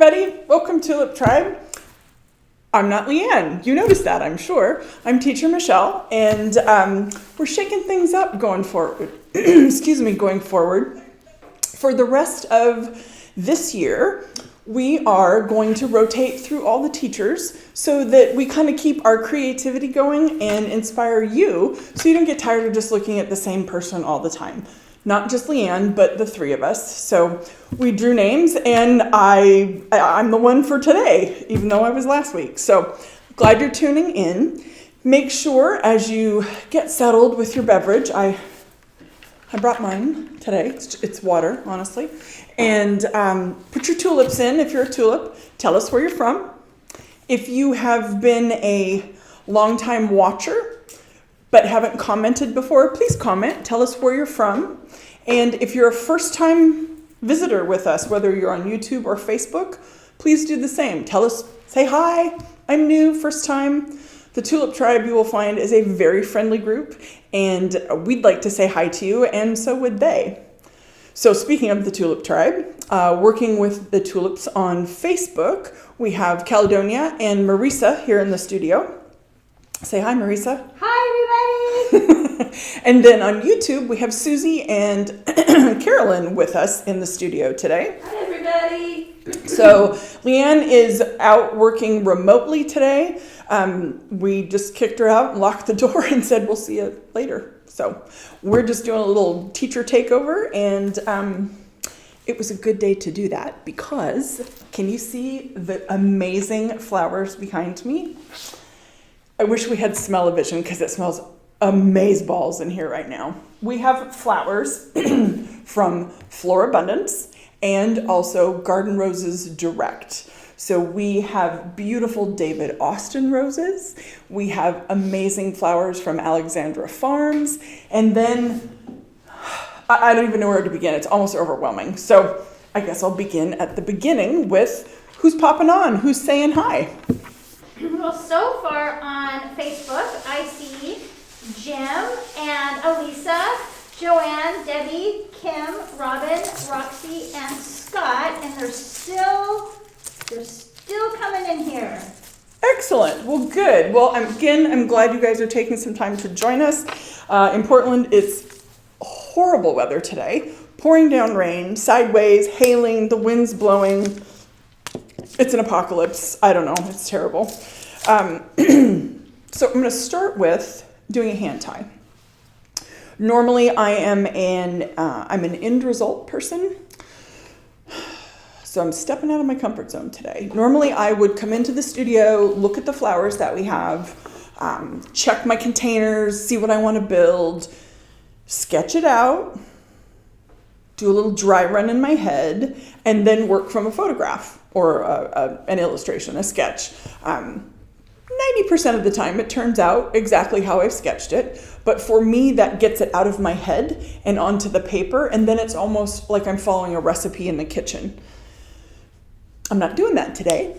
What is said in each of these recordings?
everybody. Welcome to Tulip Tribe. I'm not Leanne. You noticed that, I'm sure. I'm teacher Michelle, and we're shaking things up going forward. Going forward. For the rest of this year, we are going to rotate through all the teachers so that we kind of keep our creativity going and inspire you so you don't get tired of just looking at the same person all the time. Not just Leanne, but the three of us. So we drew names, and I'm the one for today, even though I was last week. So glad you're tuning in. Make sure as you get settled with your beverage, I brought mine today. It's water, honestly. And put your tulips in if you're a tulip. Tell us where you're from. If you have been a longtime watcher but haven't commented before, please comment. Tell us where you're from. And if you're a first-time visitor with us, whether you're on YouTube or Facebook, please do the same. Tell us, say hi, I'm new, first time. The Tulip Tribe, you will find, is a very friendly group, and we'd like to say hi to you, and so would they. So speaking of the Tulip Tribe, working with the tulips on Facebook, we have Caledonia and Marisa here in the studio. Say hi, Marisa. Hi, everybody. And then on YouTube, we have Susie and Carolyn with us in the studio today. Hi, everybody. So Leanne is out working remotely today. We just kicked her out and locked the door and said, we'll see you later. So we're just doing a little teacher takeover, and it was a good day to do that because can you see the amazing flowers behind me? I wish we had smell-o-vision because it smells amazeballs in here right now. We have flowers from Floral and also Garden Roses Direct. So we have beautiful David Austin roses. We have amazing flowers from Alexandra Farms. And then I don't even know where to begin. It's almost overwhelming. So I guess I'll begin at the beginning with who's popping on, who's saying hi. Well, so far on Facebook, I see Jim and Elisa, Joanne, Debbie, Kim, Robin, Roxy, and Scott, and they're still coming in here. Excellent. Well, good. Well, I'm glad you guys are taking some time to join us. In Portland, it's horrible weather today. Pouring down rain, sideways, hailing, the wind's blowing. It's an apocalypse. I don't know. It's terrible. So I'm going to start with doing a hand tie. Normally, I'm an end result person. So I'm stepping out of my comfort zone today. Normally, I would come into the studio, look at the flowers that we have, check my containers, see what I want to build, sketch it out, do a little dry run in my head, and then work from a photograph or an illustration, a sketch. 90% of the time, it turns out exactly how I've sketched it. But for me, that gets it out of my head and onto the paper, and then it's almost like I'm following a recipe in the kitchen. I'm not doing that today.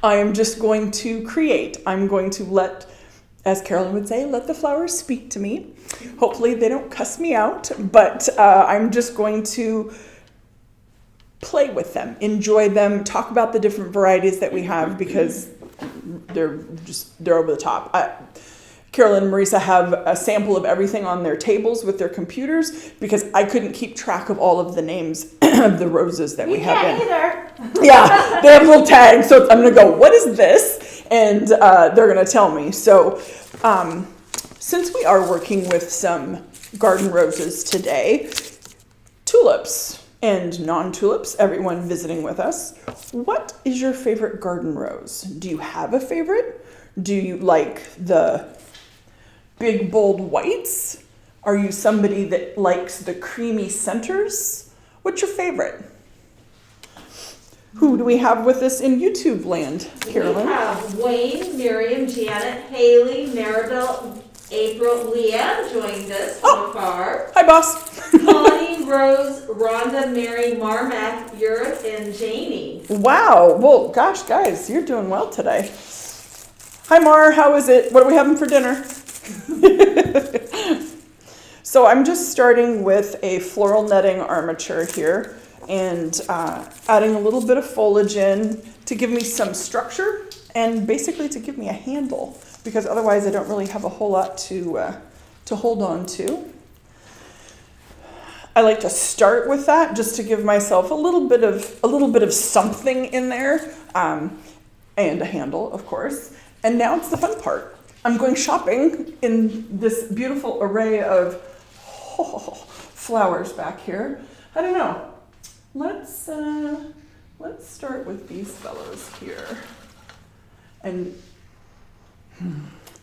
I am just going to create. I'm going to let, as Carolyn would say, let the flowers speak to me. Hopefully they don't cuss me out, but I'm just going to play with them, enjoy them, talk about the different varieties that we have because they're over the top. Carolyn and Marisa have a sample of everything on their tables with their computers because I couldn't keep track of all of the names of the roses that we have in. Either. Yeah, they have little tags, so I'm going to go, what is this? And they're going to tell me. So since we are working with some garden roses today, tulips and non-tulips, everyone visiting with us, what is your favorite garden rose? Do you have a favorite? Do you like the big, bold whites? Are you somebody that likes the creamy centers? What's your favorite? Who do we have with us in YouTube land, Carolyn? We have Wayne, Miriam, Janet, Haley, Maribel, April, Leanne joined us from afar. Hi, boss. Connie, Rose, Rhonda, Mary, Marmac, Yurik, and Janie. Wow. Well, gosh, guys, you're doing well today. Hi, Mar. How is it? What are we having for dinner? So I'm just starting with a floral netting armature here. and adding a little bit of foliage in to give me some structure and basically to give me a handle, because otherwise I don't really have a whole lot to hold on to. I like to start with that just to give myself a little bit of something in there, and a handle, of course. And now it's the fun part. I'm going shopping in this beautiful array of flowers back here. I don't know. Let's start with these fellows here. And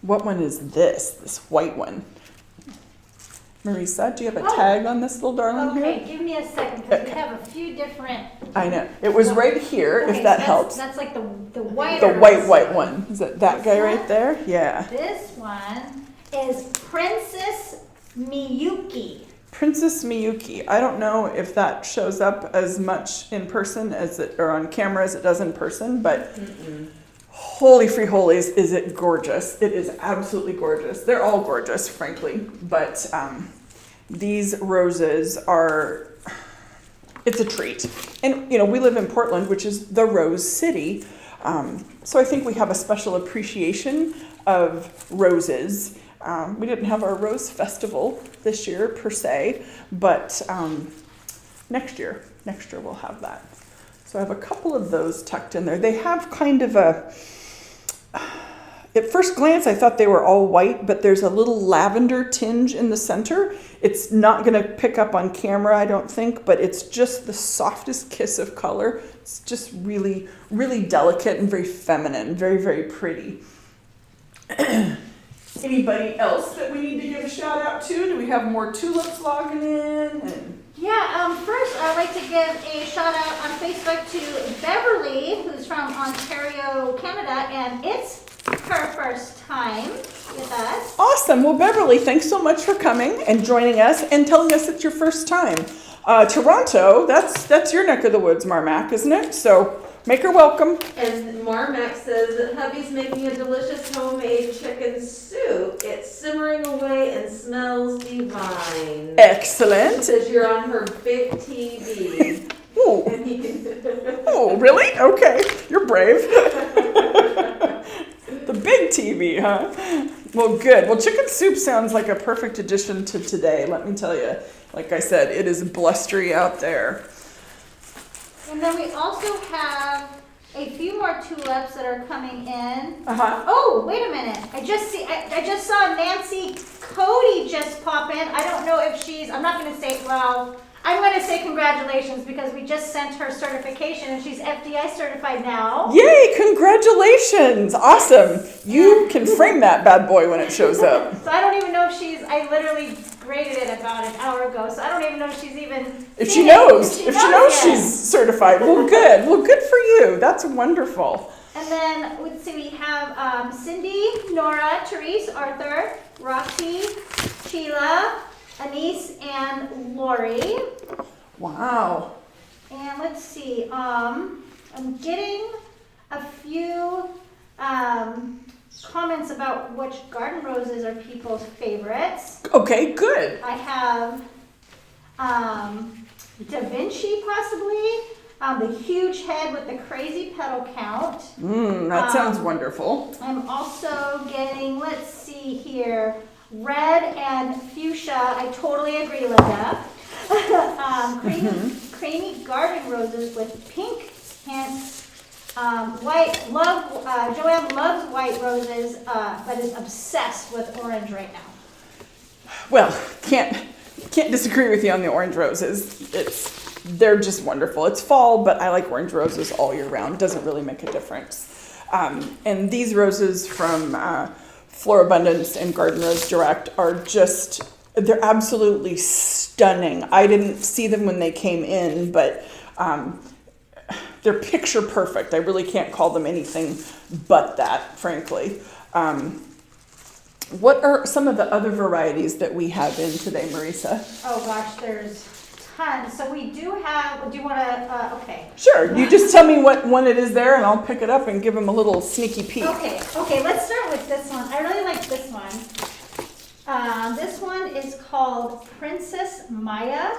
what one is this? This white one. Marisa, do you have a tag on this little darling here? Okay, give me a second, because we have a few different. I know. It was right here, Okay, if that so helps. That's like the white. The white one. Is it that guy right there? Yeah. This one is Princess Miyuki. Princess Miyuki. I don't know if that shows up as much in person or on camera as it does in person, but holy free holies, is it gorgeous. It is absolutely gorgeous. They're all gorgeous, frankly, but these roses it's a treat. And, we live in Portland, which is the Rose City, so I think we have a special appreciation of roses. We didn't have our Rose Festival this year, per se, but next year we'll have that. So I have a couple of those tucked in there. They have kind of at first glance, I thought they were all white, but there's a little lavender tinge in the center. It's not going to pick up on camera, I don't think, but it's just the softest kiss of color. It's just really, really delicate and very feminine, very, very pretty. Anybody else that we need to give a shout out to? Do we have more tulips logging in? Yeah, first I'd like to give a shout out on Facebook to Beverly, who's from Ontario, Canada, and it's her first time with us. Awesome. Well, Beverly, thanks so much for coming and joining us and telling us it's your first time. Toronto, that's your neck of the woods, Marmac, isn't it? So make her welcome. And Marmac says that hubby's making a delicious homemade chicken soup. It's simmering away and smells divine. Excellent. Says you're on her big TV. Ooh. Oh, really? Okay. You're brave. The big TV, huh? Well, good. Well, chicken soup sounds like a perfect addition to today, let me tell you. Like I said, it is blustery out there. And then we also have a few more tulips that are coming in. Uh-huh. Oh, wait a minute. I just saw Nancy Cody just pop in. I don't know if I'm not going to say, I'm going to say congratulations because we just sent her certification and she's FDI certified now. Yay, congratulations. Awesome. You can frame that bad boy when it shows up. So I don't even know if I literally graded it about an hour ago, so I don't even know if she's even If she knows yet. she's certified. Well, good. Well, good for you. That's wonderful. And then, let's see, we have Cindy, Nora, Therese, Arthur, Roxy, Sheila, Anise, and Lori. Wow. And let's see, I'm getting a few comments about which garden roses are people's favorites. Okay, good. I have Da Vinci, possibly, the huge head with the crazy petal count. That sounds wonderful. I'm also getting, let's see here, red and fuchsia. I totally agree, Linda. Creamy garden roses with pink hints. White, Joanne loves white roses, but is obsessed with orange right now. Well, can't disagree with you on the orange roses. They're just wonderful. It's fall, but I like orange roses all year round. It doesn't really make a difference. And these roses from Floral Abundance and Garden Rose Direct are they're absolutely stunning. I didn't see them when they came in, but they're picture perfect. I really can't call them anything but that, frankly. What are some of the other varieties that we have in today, Marisa? Oh gosh, there's tons. So we do have, do you want to, okay. Sure, you just tell me what one it is there and I'll pick it up and give them a little sneaky peek. Okay, let's start with this one. I really like this one. This one is called Princess Maya.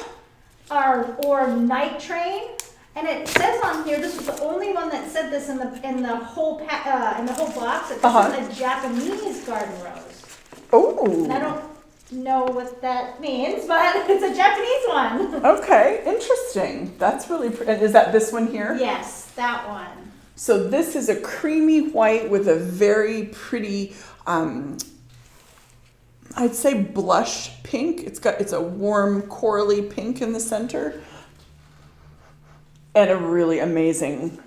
or Night Train. And it says on here, this was the only one that said this in the whole box, that this is a Japanese garden rose. Oh. And I don't know what that means, but it's a Japanese one. Okay, interesting. That's really pretty. Is that this one here? Yes, that one. So this is a creamy white with a very pretty, I'd say blush pink. It's a warm corally pink in the center. And a really amazing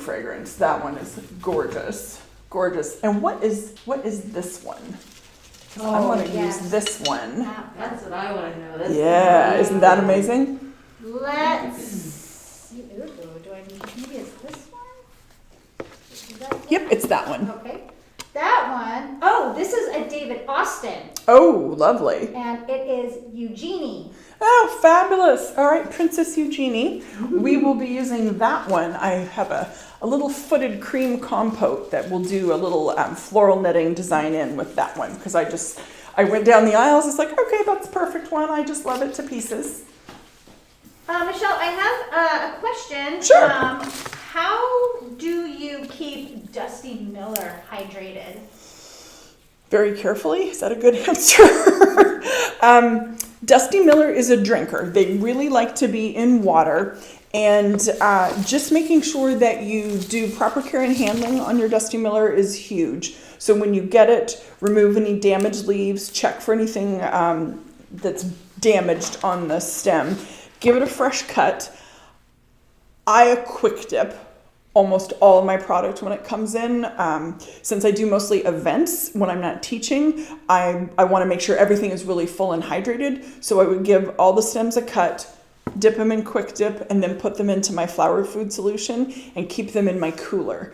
fragrance. That one is gorgeous. Gorgeous. And what is this one? I want to use this one. That's what I want to know. That's Isn't that amazing? Let's see. Ooh, do I need, maybe it's this one? Is that Yep, it's that one. Okay. That one. Oh, this is a David Austin. Oh, lovely. And it is Eugenie. Oh, fabulous. All right, Princess Eugenie. We will be using that one. I have a little footed cream compote that will do a little floral netting design in with that one, because I went down the aisles. It's like, okay, that's a perfect one. I just love it to pieces. Michelle, I have a question. Sure. How do you keep Dusty Miller hydrated? Very carefully. Is that a good answer? Dusty Miller is a drinker. They really like to be in water. And just making sure that you do proper care and handling on your Dusty Miller is huge. So when you get it, remove any damaged leaves, check for anything that's damaged on the stem. Give it a fresh cut. I quick dip almost all of my product when it comes in. Since I do mostly events when I'm not teaching, I want to make sure everything is really full and hydrated. So I would give all the stems a cut, dip them in quick dip, and then put them into my flower food solution and keep them in my cooler.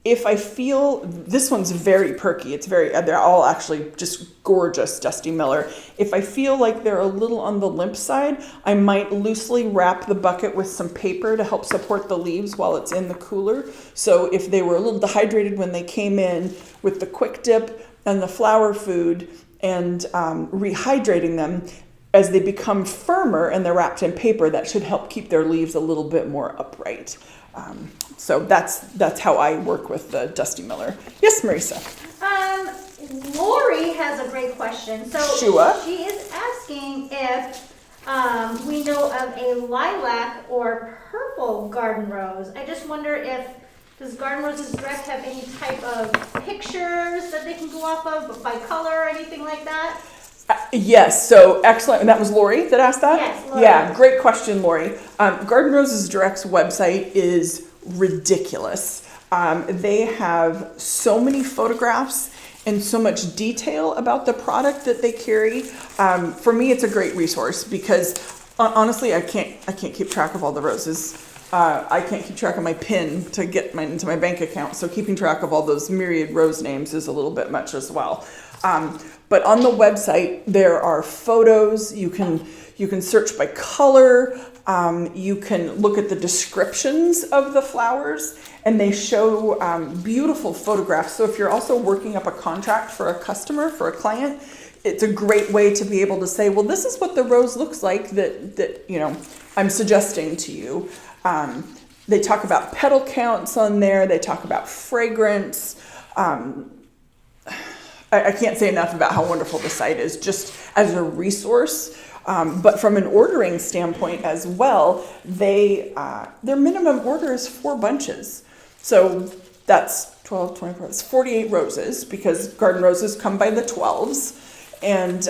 If I feel, this one's very perky, they're all actually just gorgeous Dusty Miller. If I feel like they're a little on the limp side, I might loosely wrap the bucket with some paper to help support the leaves while it's in the cooler. So if they were a little dehydrated when they came in, with the quick dip and the flower food and rehydrating them, as they become firmer and they're wrapped in paper, that should help keep their leaves a little bit more upright. So that's how I work with the Dusty Miller. Yes, Marisa. Lori has a great question. So Shua? She is asking if we know of a lilac or purple garden rose. I just wonder does Garden Roses Direct have any type of pictures that they can go off of by color or anything like that? Yes, so excellent. And that was Lori that asked that? Yes, Lori. Yeah, great question, Lori. Garden Roses Direct's website is ridiculous. They have so many photographs and so much detail about the product that they carry. For me, it's a great resource because honestly, I can't keep track of all the roses. I can't keep track of my PIN to get into my bank account. So keeping track of all those myriad rose names is a little bit much as well. But on the website, there are photos. You can search by color. You can look at the descriptions of the flowers, and they show beautiful photographs. So if you're also working up a contract for a customer, for a client, it's a great way to be able to say, well, this is what the rose looks like that I'm suggesting to you. They talk about petal counts on there. They talk about fragrance. I can't say enough about how wonderful the site is just as a resource. But from an ordering standpoint as well, their minimum order is 4 bunches. So that's 12, 24, that's 48 roses because Garden Roses come by the 12s. And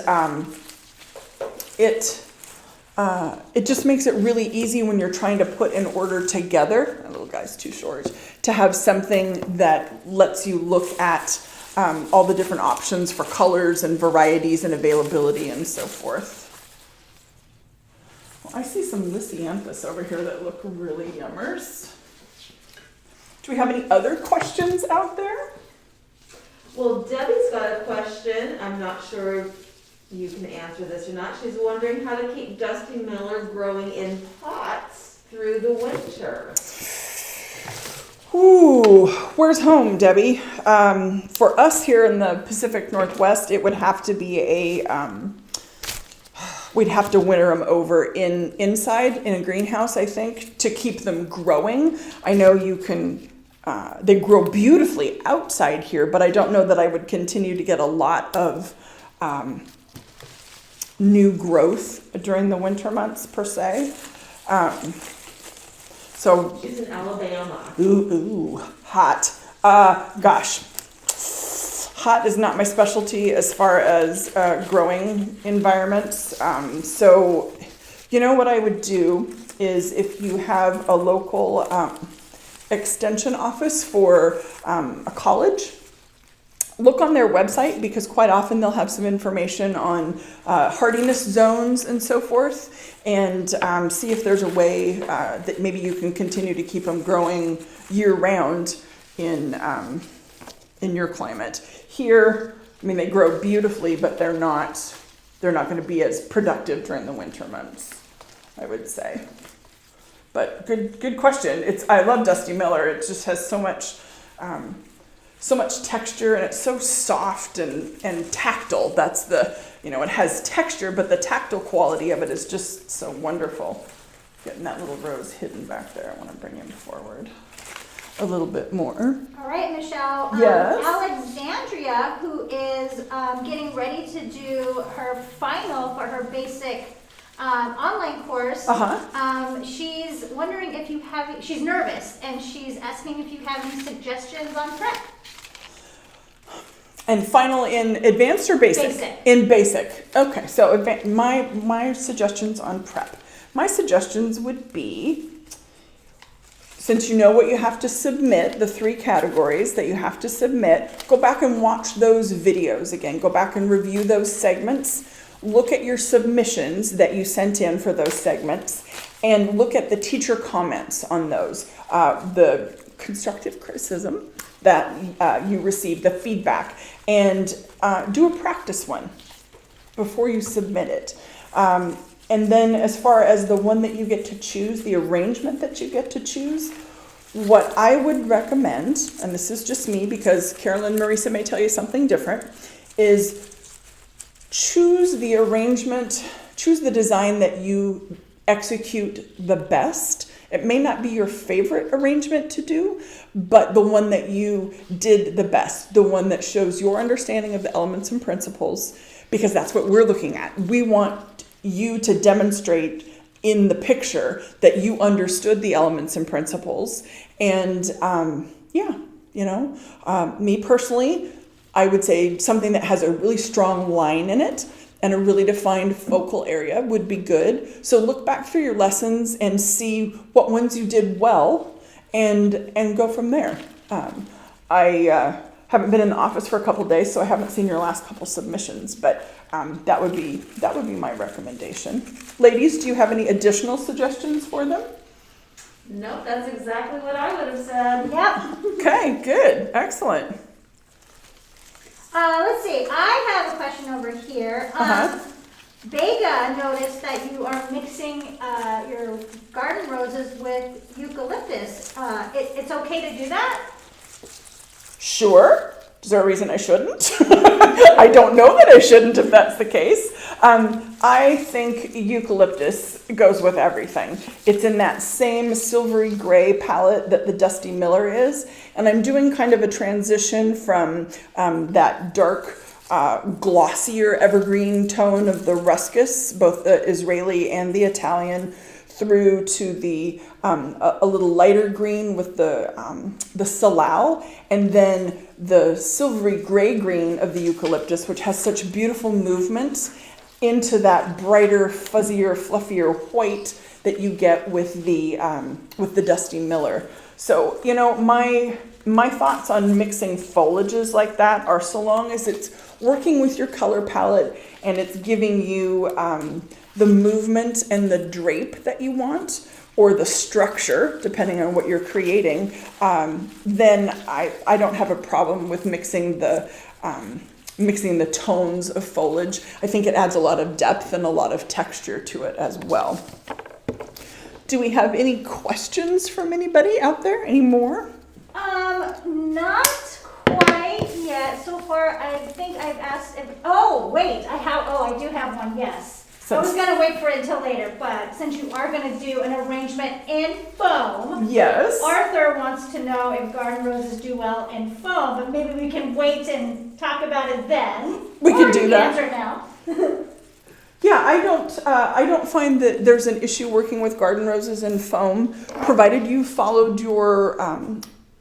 it just makes it really easy when you're trying to put an order together. My little guy's too short. To have something that lets you look at all the different options for colors and varieties and availability and so forth. Well, I see some Lysianthus over here that look really yummers. Do we have any other questions out there? Well, Debbie's got a question. I'm not sure if you can answer this or not. She's wondering how to keep Dusty Miller growing in pots through the winter. Ooh, where's home, Debbie? For us here in the Pacific Northwest, it would have to be We'd have to winter them over inside in a greenhouse, I think, to keep them growing. I know you can, they grow beautifully outside here, but I don't know that I would continue to get a lot of new growth during the winter months per se. So, She's in Alabama. ooh, hot. Gosh, hot is not my specialty as far as growing environments. So, you know what I would do is if you have a local extension office for a college, look on their website because quite often they'll have some information on hardiness zones and so forth, and see if there's a way that maybe you can continue to keep them growing year round in your climate. Here, I mean, they grow beautifully, but they're not going to be as productive during the winter months, I would say. But good question. I love Dusty Miller. It just has so much texture, and it's so soft and tactile. That's it has texture, but the tactile quality of it is just so wonderful. Getting that little rose hidden back there. I want to bring him forward a little bit more. All right, Michelle. Yes. Alexandria, who is getting ready to do her final for her basic online course. She's wondering if you have. She's nervous, and she's asking if you have any suggestions on prep. And final in advanced or basic? Basic. In basic. Okay, so my suggestions on prep. My suggestions would be, since you know what you have to submit, the 3 categories that you have to submit, go back and watch those videos again. Go back and review those segments. Look at your submissions that you sent in for those segments, and look at the teacher comments on those, the constructive criticism that you receive, the feedback, and do a practice one before you submit it. And then as far as the one that you get to choose, the arrangement that you get to choose, what I would recommend, and this is just me because Carolyn Marisa may tell you something different, is choose the arrangement, choose the design that you execute the best. It may not be your favorite arrangement to do, but the one that you did the best, the one that shows your understanding of the elements and principles, because that's what we're looking at. We want you to demonstrate in the picture that you understood the elements and principles. And me personally, I would say something that has a really strong line in it and a really defined focal area would be good. So look back through your lessons and see what ones you did well and go from there. I haven't been in the office for a couple days, so I haven't seen your last couple submissions, but that would be my recommendation. Ladies, do you have any additional suggestions for them? Nope, that's exactly what I would have said. Yep. Okay, good, excellent. Let's see. I have a question over here. Vega noticed that you are mixing your garden roses with eucalyptus. It's okay to do that? Sure. Is there a reason I shouldn't? I don't know that I shouldn't if that's the case. I think eucalyptus goes with everything. It's in that same silvery gray palette that the Dusty Miller is. And I'm doing kind of a transition from that dark, glossier evergreen tone of the Ruscus, both the Israeli and the Italian, through to the a little lighter green with the salal, and then the silvery gray green of the eucalyptus, which has such beautiful movement, into that brighter, fuzzier, fluffier white that you get with the Dusty Miller. So my thoughts on mixing foliages like that are, so long as it's working with your color palette and it's giving you the movement and the drape that you want, or the structure, depending on what you're creating, then I don't have a problem with mixing the tones of foliage. I think it adds a lot of depth and a lot of texture to it as well. Do we have any questions from anybody out there? Any more? Not quite yet. So far, I think I've asked. I do have one. Yes. I was gonna wait for it until later, but since you are gonna do an arrangement in foam, Yes. Arthur wants to know if garden roses do well in foam, but maybe we can wait and talk about it then. We can Or do you that. Answer now. Yeah, I don't find that there's an issue working with garden roses in foam, provided you followed your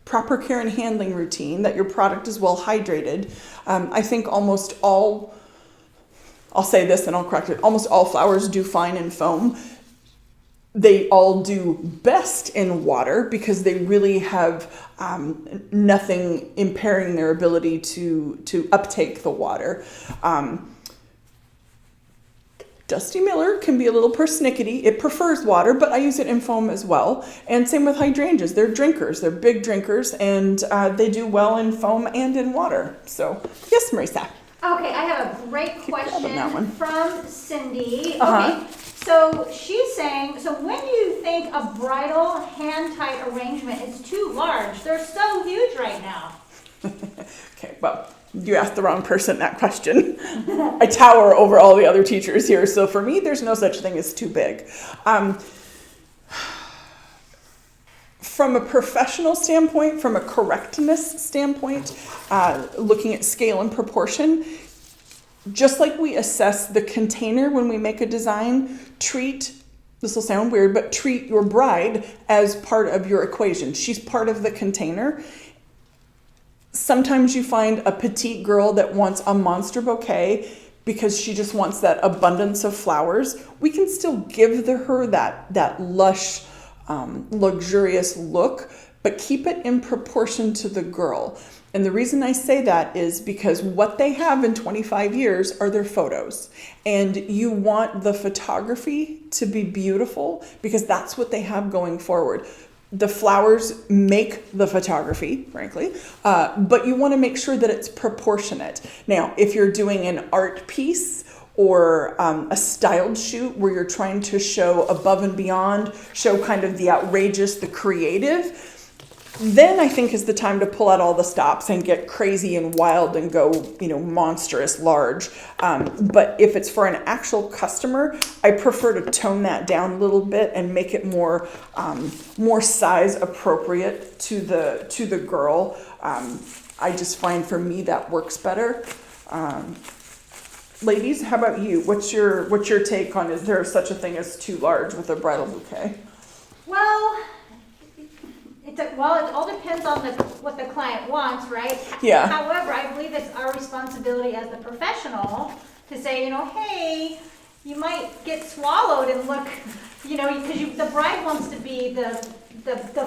proper care and handling routine, that your product is well hydrated. I think almost all, I'll say this and I'll correct it, almost all flowers do fine in foam. They all do best in water because they really have nothing impairing their ability to uptake the water. Dusty Miller can be a little persnickety. It prefers water, but I use it in foam as well. And same with hydrangeas. They're drinkers. They're big drinkers, and they do well in foam and in water. So, yes, Marisa. Okay, I have a great grabbing that one. question from Cindy. Uh-huh. Okay, so she's saying, so when do you think a bridal hand-tied arrangement is too large? They're so huge right now. Okay, well, you asked the wrong person that question. I tower over all the other teachers here, so for me, there's no such thing as too big. From a professional standpoint, from a correctness standpoint, looking at scale and proportion, just like we assess the container when we make a design, this will sound weird, but treat your bride as part of your equation. She's part of the container. Sometimes you find a petite girl that wants a monster bouquet because she just wants that abundance of flowers. We can still give her that lush, luxurious look, but keep it in proportion to the girl. And the reason I say that is because what they have in 25 years are their photos. And you want the photography to be beautiful because that's what they have going forward. The flowers make the photography, frankly, but you want to make sure that it's proportionate. Now, if you're doing an art piece or a styled shoot where you're trying to show above and beyond, show kind of the outrageous, the creative, then I think is the time to pull out all the stops and get crazy and wild and go, monstrous large. But if it's for an actual customer, I prefer to tone that down a little bit and make it more size appropriate to the girl. I just find for me that works better. Ladies, how about you? What's your take on, is there such a thing as too large with a bridal bouquet? Well, it all depends on what the client wants, right? Yeah. However, I believe it's our responsibility as the professional to say, hey, you might get swallowed and look, because the bride wants to be the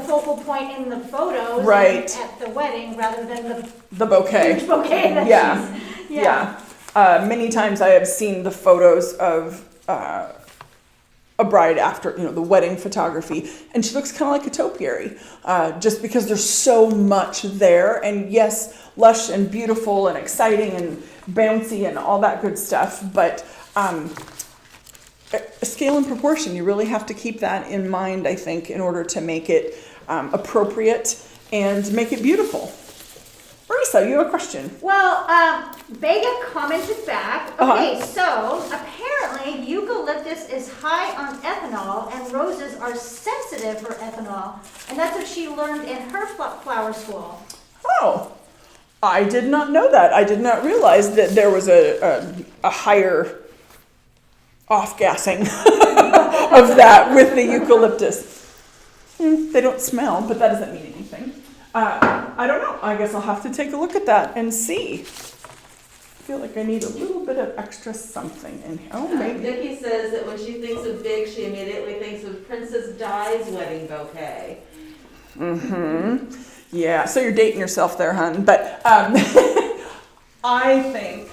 focal point in the photos, right, at the wedding rather than the bouquet. Huge bouquet that Yeah. she's, Yeah. Many times I have seen the photos of a bride after, the wedding photography, and she looks kind of like a topiary, just because there's so much there. And yes, lush and beautiful and exciting and bouncy and all that good stuff, but scale and proportion, you really have to keep that in mind, I think, in order to make it appropriate and make it beautiful. Marisa, you have a question. Well, Vega commented back. Okay, so apparently eucalyptus is high on ethanol and roses are sensitive for ethanol. And that's what she learned in her flower school. Oh, I did not know that. I did not realize that there was a higher off-gassing of that with the eucalyptus. They don't smell, but that doesn't mean anything. I don't know. I guess I'll have to take a look at that and see. I feel like I need a little bit of extra something in here. Oh, maybe. Nikki says that when she thinks of big, she immediately thinks of Princess Di's wedding bouquet. Mm-hmm. Yeah, so you're dating yourself there, hun. But I think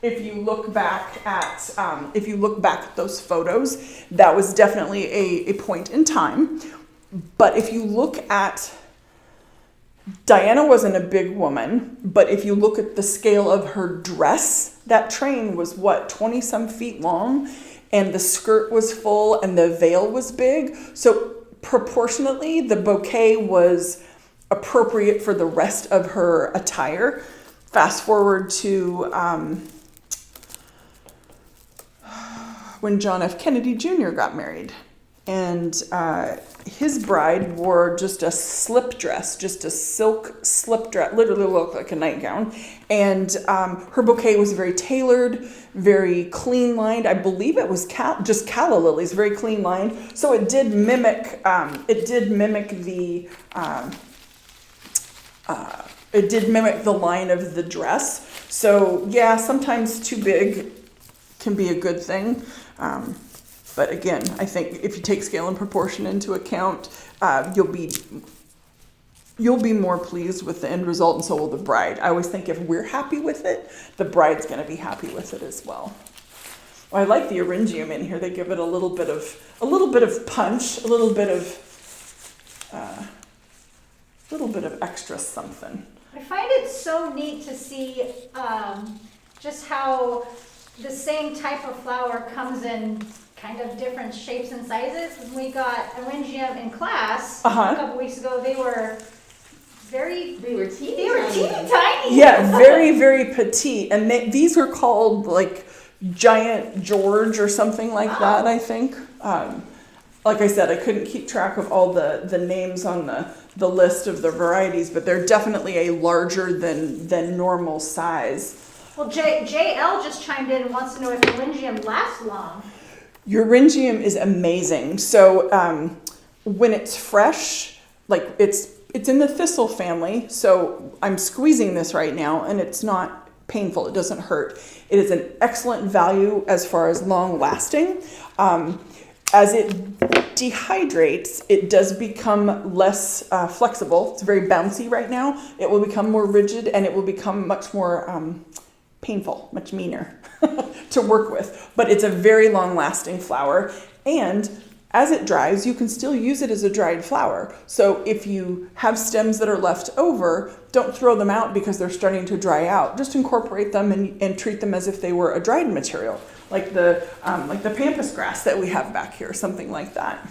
if you look back at those photos, that was definitely a point in time. But if you look at Diana wasn't a big woman, but if you look at the scale of her dress, that train was 20 some feet long, and the skirt was full and the veil was big. So proportionately, the bouquet was appropriate for the rest of her attire. Fast forward to when John F. Kennedy Jr. got married. And his bride wore just a slip dress, just a silk slip dress, literally looked like a nightgown. And her bouquet was very tailored, very clean lined. I believe it was just calla lilies, very clean lined. So it did mimic the line of the dress. So yeah, sometimes too big can be a good thing. But again, I think if you take scale and proportion into account, you'll be more pleased with the end result, and so will the bride. I always think if we're happy with it, the bride's going to be happy with it as well. Well, I like the Orangium in here. They give it a little bit of punch, a little bit of extra something. I find it so neat to see just how the same type of flower comes in kind of different shapes and sizes. When we got Orangium in class a couple weeks ago, they were teeny tiny. Yeah, very, very petite. And these are called like Giant George or something like that, I think. Like I said, I couldn't keep track of all the names on the list of the varieties, but they're definitely a larger than normal size. Well, JL just chimed in and wants to know if Orangium lasts long. Orangium is amazing. So when it's fresh, like it's in the thistle family. So I'm squeezing this right now, and it's not painful. It doesn't hurt. It is an excellent value as far as long lasting. As it dehydrates, it does become less flexible. It's very bouncy right now. It will become more rigid, and it will become much more painful, much meaner to work with. But it's a very long-lasting flower, and as it dries, you can still use it as a dried flower. So if you have stems that are left over, don't throw them out because they're starting to dry out. Just incorporate them and treat them as if they were a dried material, like the pampas grass that we have back here, something like that.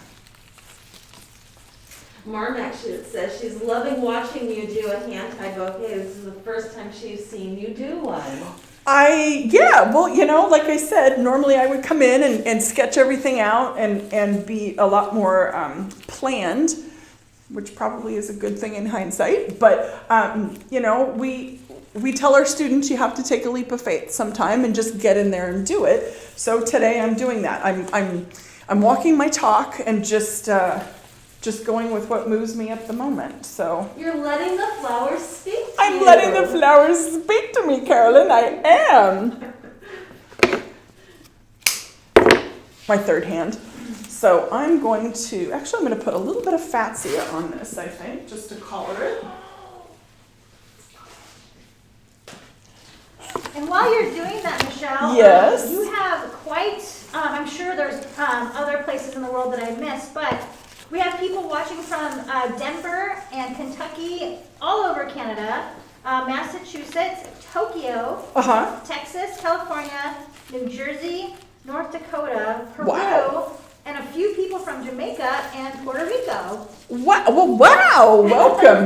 Marm actually says she's loving watching you do a hand-tied bouquet. This is the first time she's seen you do one. Well, like I said, normally I would come in and sketch everything out and be a lot more planned, which probably is a good thing in hindsight. But, we tell our students you have to take a leap of faith sometime and just get in there and do it. So today I'm doing that. I'm walking my talk and just going with what moves me at the moment. So you're letting the flowers speak to you. I'm letting the flowers speak to me, Carolyn. I am. My third hand. So I'm going to put a little bit of Fatsia on this, I think, just to color it. And while you're doing that, Michelle, yes, you have quite, I'm sure there's other places in the world that I missed, but we have people watching from Denver and Kentucky, all over Canada, Massachusetts, Tokyo, Texas, California, New Jersey, North Dakota, Peru, and a few people from Jamaica and Puerto Rico. Wow! Well, wow! Welcome.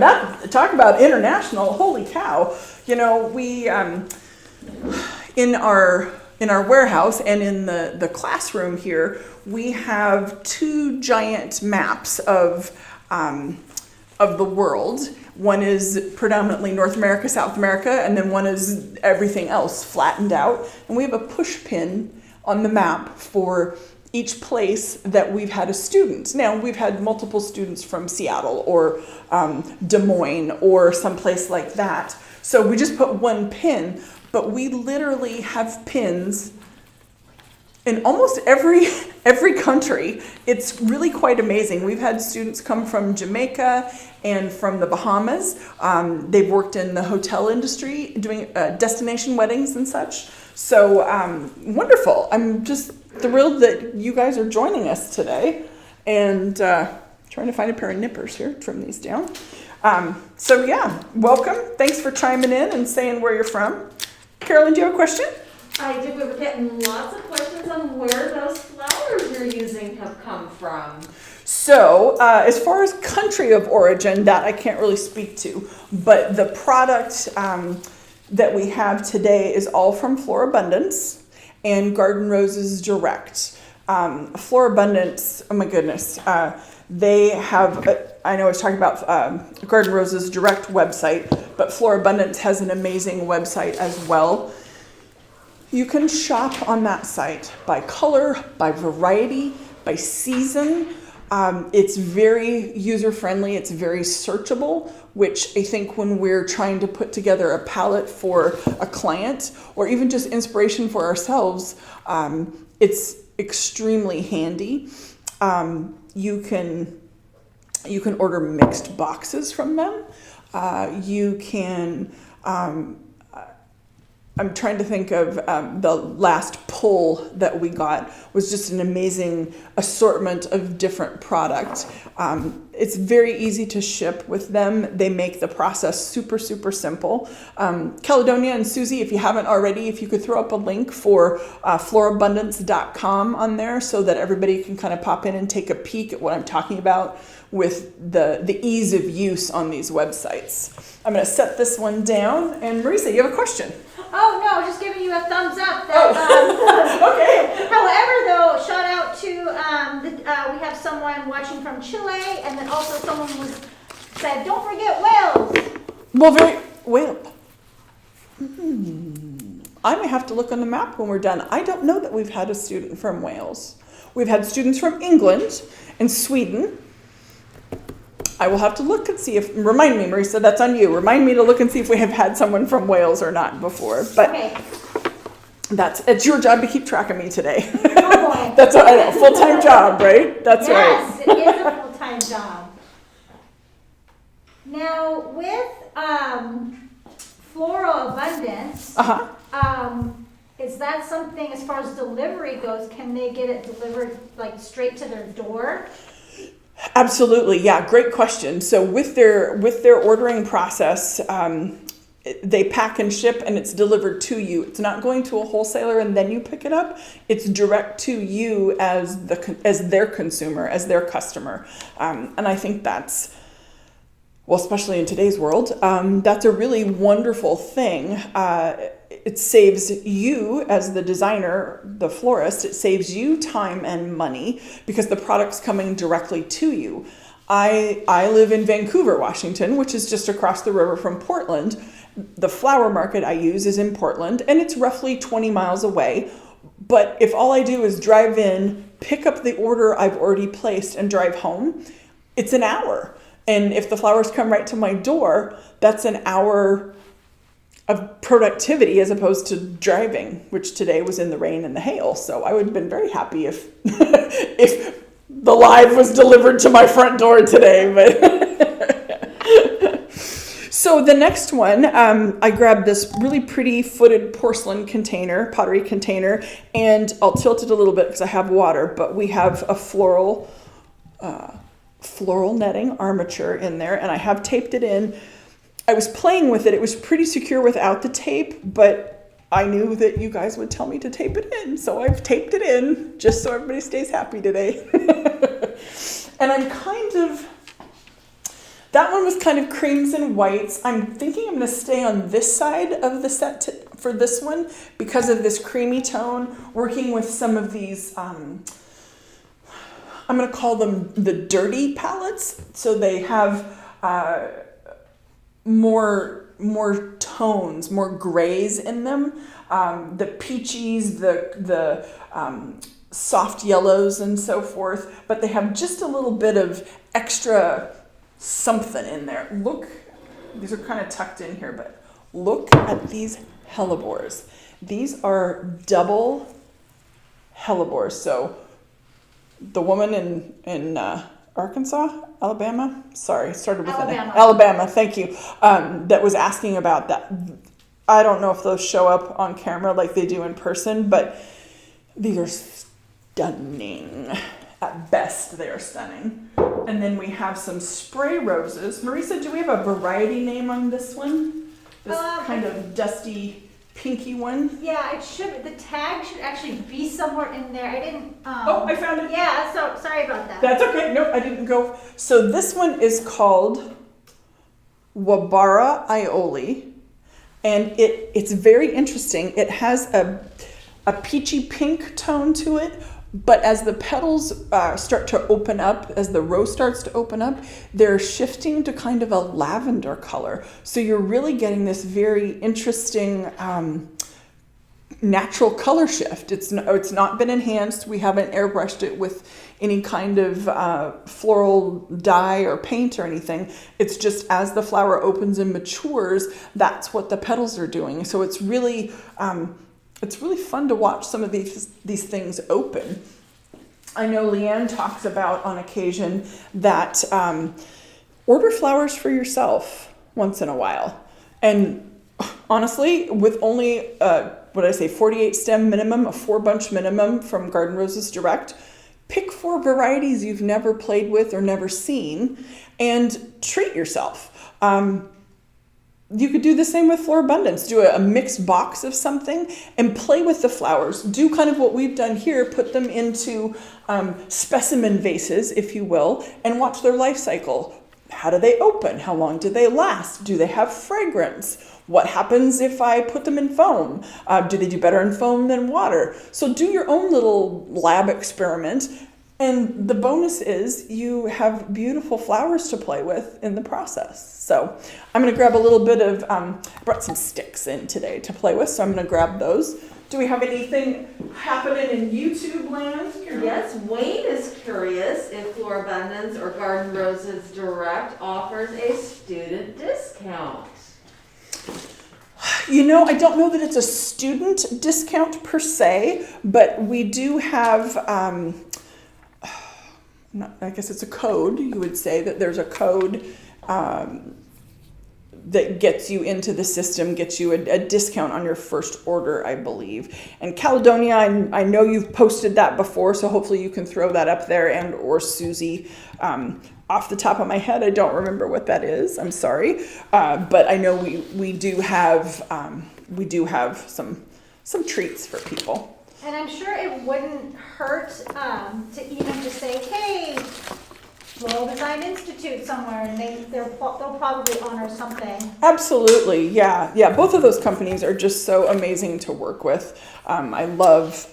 Talk about international. Holy cow! We in our warehouse and in the classroom here, we have two giant maps of the world. One is predominantly North America, South America, and then one is everything else flattened out. And we have a push pin on the map for each place that we've had a student. Now, we've had multiple students from Seattle or Des Moines or someplace like that. So we just put one pin, but we literally have pins in almost every country. It's really quite amazing. We've had students come from Jamaica and from the Bahamas. They've worked in the hotel industry doing destination weddings and such. So wonderful. I'm just thrilled that you guys are joining us today, and trying to find a pair of nippers here, trim these down. So yeah, welcome. Thanks for chiming in and saying where you're from. Carolyn, do you have a question? I do. We're getting lots of questions on where those flowers you're using have come from. So as far as country of origin, that I can't really speak to, but the product that we have today is all from Florabundance. and Garden Roses Direct. Floral Abundance, oh my goodness, they have, I know I was talking about Garden Roses Direct website, but Floral Abundance has an amazing website as well. You can shop on that site by color, by variety, by season. It's very user-friendly, it's very searchable, which I think when we're trying to put together a palette for a client or even just inspiration for ourselves, it's extremely handy. You can order mixed boxes from them. You can, I'm trying to think of the last pull that we got was just an amazing assortment of different products. It's very easy to ship with them. They make the process super, super simple. Caledonia and Susie, if you haven't already, if you could throw up a link for florabundance.com on there so that everybody can kind of pop in and take a peek at what I'm talking about with the ease of use on these websites. I'm going to set this one down. And Marisa, you have a question. Oh, no, just giving you a thumbs up. Okay. However, though, shout out to, we have someone watching from Chile, and then also someone said, don't forget Wales. Well, I may have to look on the map when we're done. I don't know that we've had a student from Wales. We've had students from England and Sweden. I will have to look and see remind me, Marisa, that's on you. Remind me to look and see if we have had someone from Wales or not before. But okay. It's your job to keep track of me today. Oh boy. That's a full-time job, right? That's yes, right. Yes, it is a full-time job. Now, with Floral Abundance, is that something as far as delivery goes? Can they get it delivered like straight to their door? Absolutely, yeah, great question. So with their ordering process, they pack and ship and it's delivered to you. It's not going to a wholesaler and then you pick it up. It's direct to you as their consumer, as their customer. And I think that's, well, especially in today's world, that's a really wonderful thing. It saves you as the designer, the florist, it saves you time and money because the product's coming directly to you. I live in Vancouver, Washington, which is just across the river from Portland. The flower market I use is in Portland and it's roughly 20 miles away. But if all I do is drive in, pick up the order I've already placed and drive home, it's an hour. And if the flowers come right to my door, that's an hour of productivity as opposed to driving, which today was in the rain and the hail. So I would have been very happy if if the live was delivered to my front door today. But so the next one, I grabbed this really pretty footed porcelain container, pottery container, and I'll tilt it a little bit because I have water, but we have a floral netting armature in there, and I have taped it in. I was playing with it. It was pretty secure without the tape, but I knew that you guys would tell me to tape it in, so I've taped it in just so everybody stays happy today. And I'm that one was kind of creams and whites. I'm thinking I'm going to stay on this side of the set for this one because of this creamy tone, working with some of these, I'm going to call them the dirty palettes. So they have more tones, more grays in them. The peachies, the soft yellows and so forth, but they have just a little bit of extra something in there. Look, these are kind of tucked in here, but look at these hellebores. These are double hellebores. So the woman in Alabama, sorry, started with Alabama, thank you, that was asking about that. I don't know if those show up on camera like they do in person, but these are stunning. At best, they are stunning. And then we have some spray roses. Marisa, do we have a variety name on this one? This kind of dusty, pinky one? Yeah, it should. The tag should actually be somewhere in there. I didn't. Oh, I found it. Yeah, so sorry about that. That's okay. Nope, I didn't go. So this one is called Wabara Aioli. And it's very interesting. It has a a peachy pink tone to it. But as the petals start to open up, as the rose starts to open up, they're shifting to kind of a lavender color. So you're really getting this very interesting natural color shift. It's not been enhanced. We haven't airbrushed it with any kind of floral dye or paint or anything. It's just as the flower opens and matures, that's what the petals are doing. So it's really fun to watch some of these things open. I know Leanne talks about on occasion that order flowers for yourself once in a while. And honestly, with only 48 stem minimum, a 4-bunch minimum from Garden Roses Direct, pick 4 varieties you've never played with or never seen and treat yourself. You could do the same with Floral Abundance. Do a mixed box of something and play with the flowers. Do kind of what we've done here, put them into specimen vases, if you will, and watch their life cycle. How do they open? How long do they last? Do they have fragrance? What happens if I put them in foam? Do they do better in foam than water? So do your own little lab experiment. And the bonus is you have beautiful flowers to play with in the process. So I'm going to grab a little bit of, I brought some sticks in today to play with, so I'm going to grab those. Do we have anything happening in YouTube land? Yes, Wayne is curious if Floral Abundance or Garden Roses Direct offers a student discount. You know, I don't know that it's a student discount per se, but we do have, I guess it's a code, you would say that there's a code that gets you into the system, gets you a discount on your first order, I believe. And Caledonia, I know you've posted that before, so hopefully you can throw that up there, and or Susie. Off the top of my head, I don't remember what that is. I'm sorry, but I know we do have some treats for people. And I'm sure it wouldn't hurt to even just say, hey, Floral Design Institute somewhere, and they'll probably honor something. Absolutely, yeah. Both of those companies are just so amazing to work with. I love.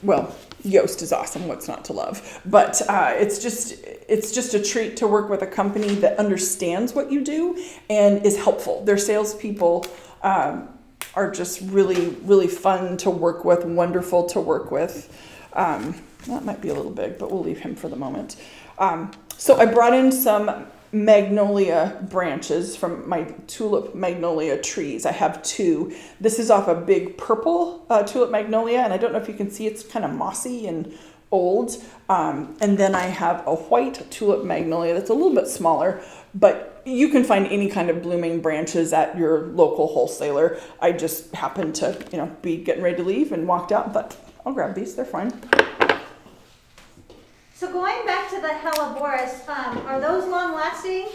Well, Yoast is awesome. What's not to love? But it's just a treat to work with a company that understands what you do and is helpful. Their salespeople are just really, really fun to work with, wonderful to work with. That might be a little big, but we'll leave him for the moment. So I brought in some magnolia branches from my tulip magnolia trees. I have 2. This is off a big purple tulip magnolia, and I don't know if you can see, it's kind of mossy and old. And then I have a white tulip magnolia that's a little bit smaller, but you can find any kind of blooming branches at your local wholesaler. I just happened to, be getting ready to leave and walked out and thought, I'll grab these, they're fine. So going back to the Helleborus, are those long lasting?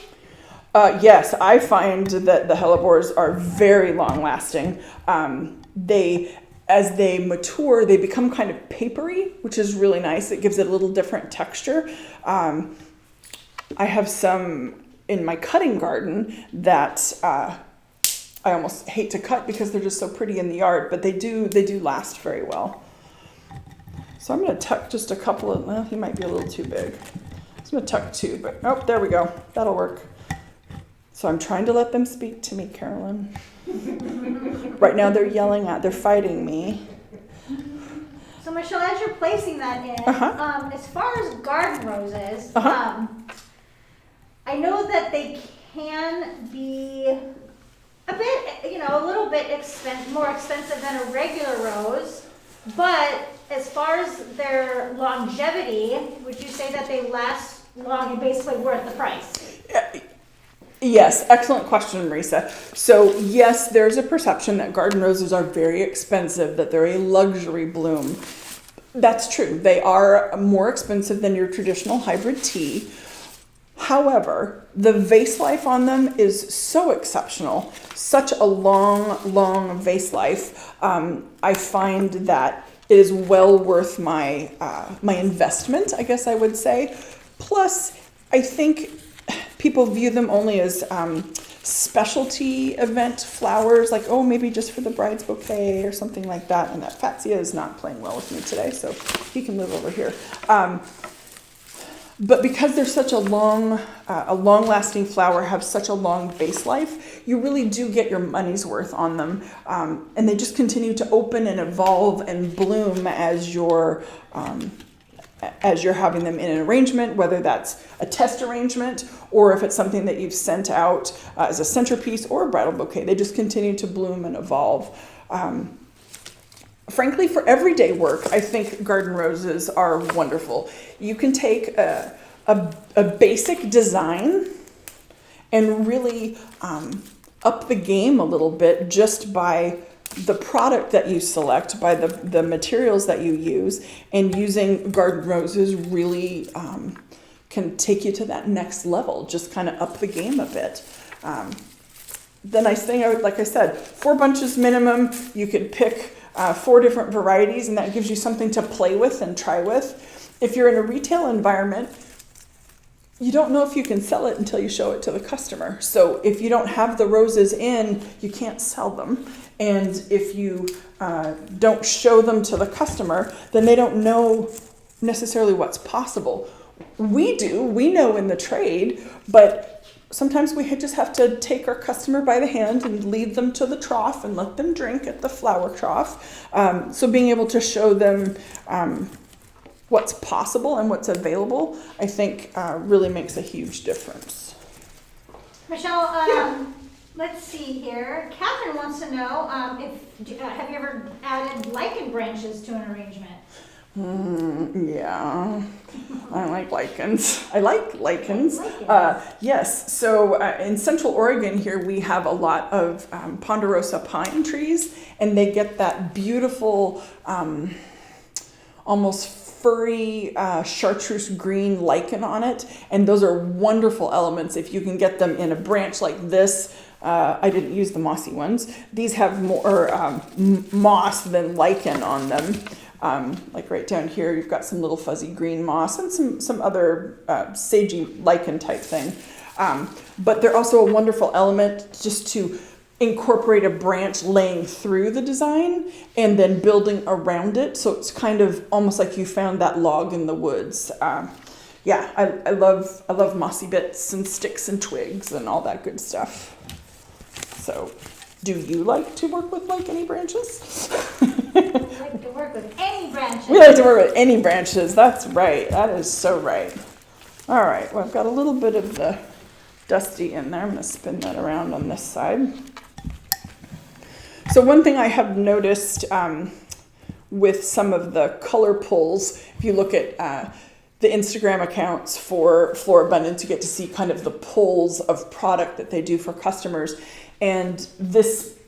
Yes, I find that the hellebores are very long lasting. As they mature, they become kind of papery, which is really nice. It gives it a little different texture. I have some in my cutting garden that I almost hate to cut because they're just so pretty in the yard, but they do last very well. So I'm going to tuck just a couple of, well, he might be a little too big. I'm going to tuck 2, but, oh, there we go. That'll work. So I'm trying to let them speak to me, Carolyn. Right now they're fighting me. So Michelle, as you're placing that in, as far as garden roses, I know that they can be a bit, a little bit more expensive than a regular rose, but as far as their longevity, would you say that they last long and basically worth the price? Yes, excellent question, Marisa. So yes, there's a perception that garden roses are very expensive, that they're a luxury bloom. That's true. They are more expensive than your traditional hybrid tea. However, the vase life on them is so exceptional, such a long vase life. I find that it is well worth my investment, I guess I would say. Plus, I think people view them only as specialty event flowers, like, oh, maybe just for the bride's bouquet or something like that. And that Fatsia is not playing well with me today, so he can live over here. But because they're such a long-lasting flower, have such a long base life, you really do get your money's worth on them. And they just continue to open and evolve and bloom as you're having them in an arrangement, whether that's a test arrangement or if it's something that you've sent out as a centerpiece or a bridal bouquet. They just continue to bloom and evolve. Frankly, for everyday work, I think garden roses are wonderful. You can take a basic design and really up the game a little bit just by the product that you select, by the materials that you use, and using garden roses really can take you to that next level, just kind of up the game a bit. The nice thing, like I said, 4 bunches minimum. You could pick 4 different varieties, and that gives you something to play with and try with. If you're in a retail environment, you don't know if you can sell it until you show it to the customer. So if you don't have the roses in, you can't sell them. And if you don't show them to the customer, then they don't know necessarily what's possible. We do, we know in the trade, but sometimes we just have to take our customer by the hand and lead them to the trough and let them drink at the flower trough. So being able to show them what's possible and what's available, I think really makes a huge difference. Michelle, let's see here. Catherine wants to know have you ever added lichen branches to an arrangement? Yeah, I like lichens. I like lichens. Yes, so in Central Oregon here, we have a lot of ponderosa pine trees, and they get that beautiful, almost furry chartreuse green lichen on it, and those are wonderful elements if you can get them in a branch like this. I didn't use the mossy ones. These have more moss than lichen on them. Like right down here, you've got some little fuzzy green moss and some other sagey lichen type thing. But they're also a wonderful element just to incorporate a branch laying through the design and then building around it. So it's kind of almost like you found that log in the woods. Yeah, I love mossy bits and sticks and twigs and all that good stuff. So, do you like to work with any branches? We like to work with any branches. We like to work with any branches. That's right. That is so right. All right. Well, I've got a little bit of the dusty in there. I'm going to spin that around on this side. So one thing I have noticed with some of the color pulls, if you look at the Instagram accounts for Floral Abundance, you get to see kind of the pulls of product that they do for customers. And this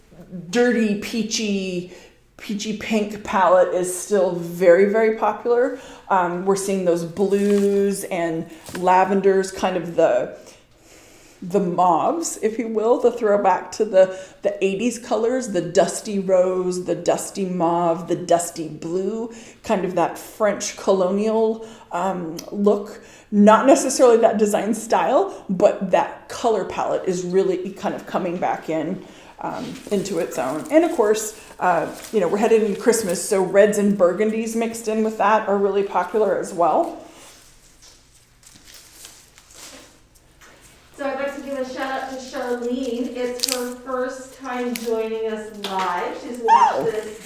dirty, peachy pink palette is still very, very popular. We're seeing those blues and lavenders, kind of the mauves, if you will, the throwback to the 80s colors, the dusty rose, the dusty mauve, the dusty blue, kind of that French colonial look. Not necessarily that design style, but that color palette is really kind of coming back into its own. And of course, we're headed into Christmas, so reds and burgundies mixed in with that are really popular as well. So I'd like to give a shout out to Charlene. It's her first time joining us live. She's watched this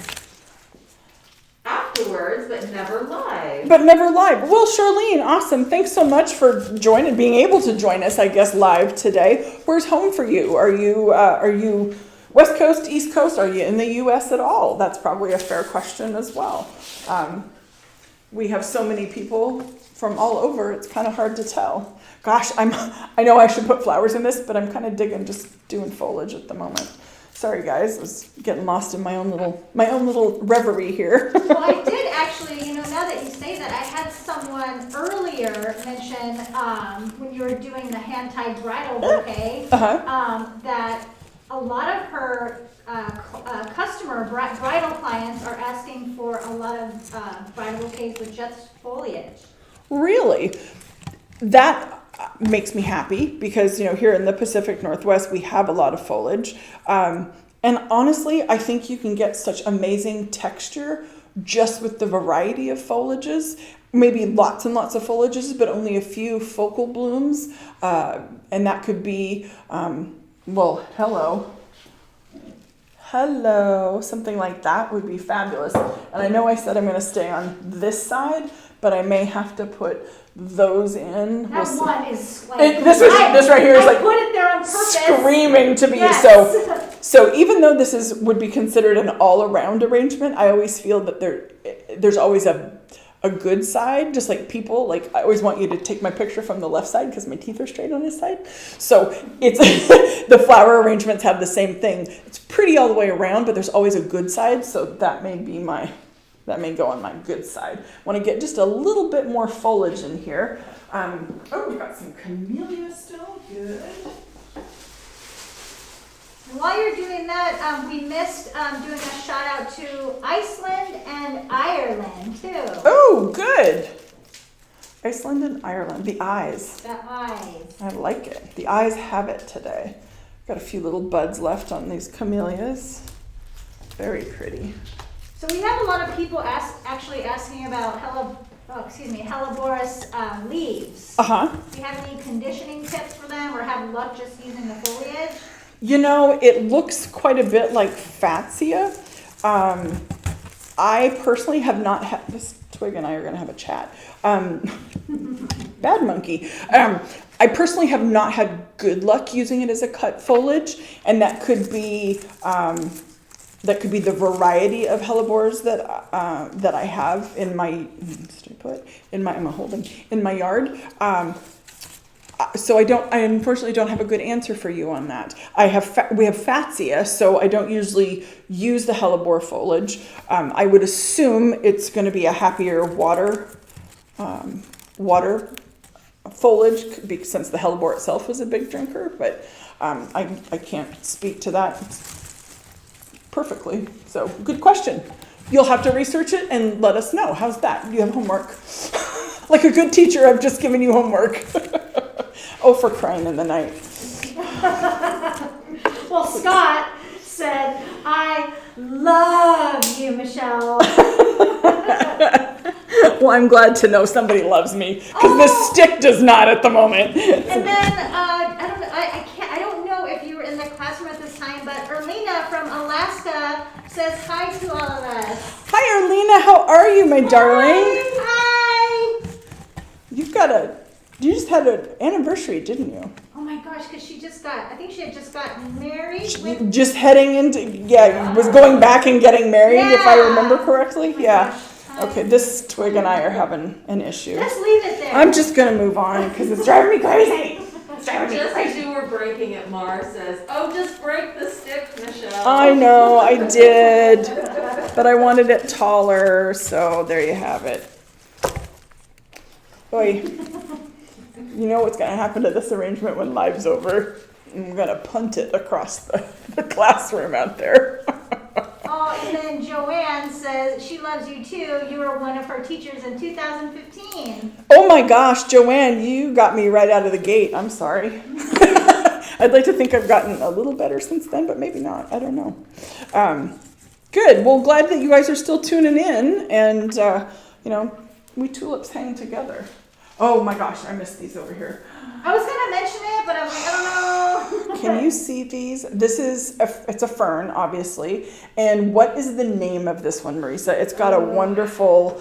afterwards, but never live. Well, Charlene, awesome. Thanks so much for being able to join us, I guess, live today. Where's home for you? Are you West Coast, East Coast? Are you in the U.S. at all? That's probably a fair question as well. We have so many people from all over, it's kind of hard to tell. Gosh, I know I should put flowers in this, but I'm kind of digging just doing foliage at the moment. Sorry guys, I was getting lost in my own little reverie here. Well, I did actually, now that you say that, I had someone earlier mention when you were doing the hand-tied bridal bouquet, that a lot of her bridal clients are asking for a lot of bridal bouquets with just foliage. Really? That makes me happy because, here in the Pacific Northwest, we have a lot of foliage. And honestly, I think you can get such amazing texture just with the variety of foliages. Maybe lots and lots of foliages, but only a few focal blooms. And that could be, hello, something like that would be fabulous. And I know I said I'm going to stay on this side, but I may have to put those in. That one is like this right here is I like put it there on purpose. Screaming to be. Yes. So even though this would be considered an all-around arrangement, I always feel that there's always a good side, just like people, like I always want you to take my picture from the left side because my teeth are straight on this side. So it's the flower arrangements have the same thing. It's pretty all the way around, but there's always a good side. So that may go on my good side. Want to get just a little bit more foliage in here. We've got some camellia still. Good. While you're doing that, we missed doing a shout out to Iceland and Ireland too. Oh, good. Iceland and Ireland. The eyes. The eyes. I like it. The eyes have it today. Got a few little buds left on these camellias. Very pretty. So we have a lot of people actually asking about Helleborus leaves. Uh-huh. Do you have any conditioning tips for them or have luck just using the foliage? It looks quite a bit like Fatsia. I personally have not had, this twig and I are going to have a chat. Bad monkey. I personally have not had good luck using it as a cut foliage, and that could be the variety of hellebores that I have in my yard. So I unfortunately don't have a good answer for you on that. We have Fatsia, so I don't usually use the hellebore foliage. I would assume it's going to be a happier water foliage since the hellebore itself was a big drinker, but I can't speak to that perfectly. So good question. You'll have to research it and let us know. How's that? You have homework. Like a good teacher, I've just given you homework. Oh, for crying in the night. Well, Scott said, I love you, Michelle. Well, I'm glad to know somebody loves me, because this stick does not at the moment. And then, I don't know if you were in the classroom at this time, but Erlina from Alaska says hi to all of us. Hi, Erlina. How are you, my darling? Hi. You just had an anniversary, didn't you? Oh my gosh, because I think she had just gotten married. Just heading into, was going back and getting married, if I remember correctly. Oh Yeah. Okay, this twig and I are having an issue. Just leave it there. I'm just going to move on because it's driving me crazy. Just as you were breaking it, Mar says, "Oh, just break the stick, Michelle." I know, I did. But I wanted it taller, so there you have it. Boy, you know what's going to happen to this arrangement when live's over? I'm going to punt it across the classroom out there. Oh, and then Joanne says she loves you too. You were one of her teachers in 2015. Oh my gosh, Joanne, you got me right out of the gate. I'm sorry. I'd like to think I've gotten a little better since then, but maybe not. I don't know. Good. Well, glad that you guys are still tuning in, and we tulips hang together. Oh my gosh, I missed these over here. I was going to mention it, but I was like, I don't know. Can you see these? It's a fern, obviously. And what is the name of this one, Marisa? It's got a wonderful